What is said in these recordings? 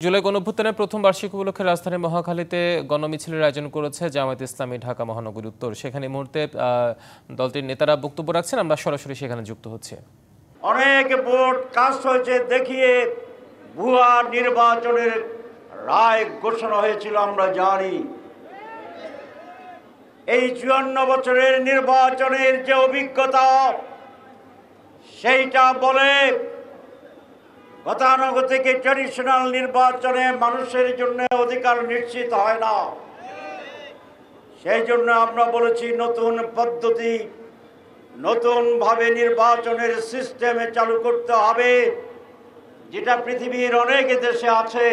জুলাই গণঅভ্যুত্থানের প্রথম বার্ষিকী উপলক্ষে রাজধানীর মহাখালীতে গণমিছিলের আয়োজন করেছে জামায়াতে ইসলামী ঢাকা মহানগরী উত্তর। সেখানে এই মুহূর্তে দলটির নেতারা বক্তব্য রাখছেন, আমরা সরাসরি সেখানে যুক্ত হচ্ছি। অনেক ভোট কাস্ট হয়েছে দেখিয়ে ভুয়া নির্বাচনের রায় ঘোষণা হয়েছিল আমরা জানি। এই ৫৪ বছরের নির্বাচনের যে অভিজ্ঞতা সেইটা বলে গতানুগতিক ট্র্যাডিশনাল নির্বাচনে মানুষের জন্য অধিকার নিশ্চিত হয় না। সেই জন্য আমরা বলেছি নতুন পদ্ধতি, নতুনভাবে নির্বাচনের সিস্টেমে চালু করতে হবে, যেটা পৃথিবীর অনেক দেশে আছে।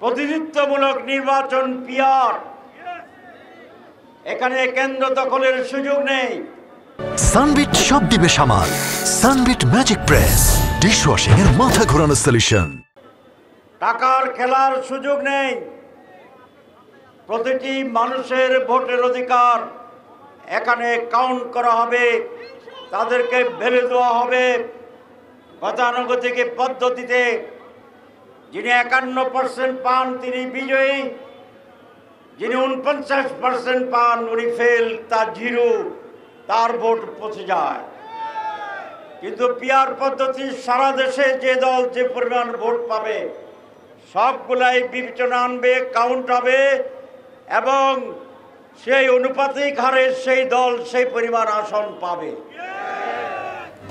প্রতিনিধিত্বমূলক নির্বাচন পিআর, এখানে কেন্দ্র দখলের সুযোগ নেই। সানবিট সব দিবে সামাল। সানবিট ম্যাজিক প্রেস ডিশওয়াশিং এর মাথা ঘোরানো সলিউশন। টাকার খেলার সুযোগ নেই। প্রতিটি মানুষের ভোটের অধিকার এখানে কাউন্ট করা হবে, তাদেরকে ভ্যালু দেওয়া হবে গতানুগতিক পদ্ধতিতে। যিনি 51% পান তিনি বিজয়ী, যিনি 49% পান উনি ফেল, তার জিরো, তার ভোট পৌঁছে যায়। কিন্তু পিআর পদ্ধতি সারা দেশে যে দল যে পরিমাণ ভোট পাবে সবগুলাই বিবেচনা আনবে, কাউন্ট হবে এবং সেই অনুপাতিক হারে সেই দল সেই পরিমাণ আসন পাবে।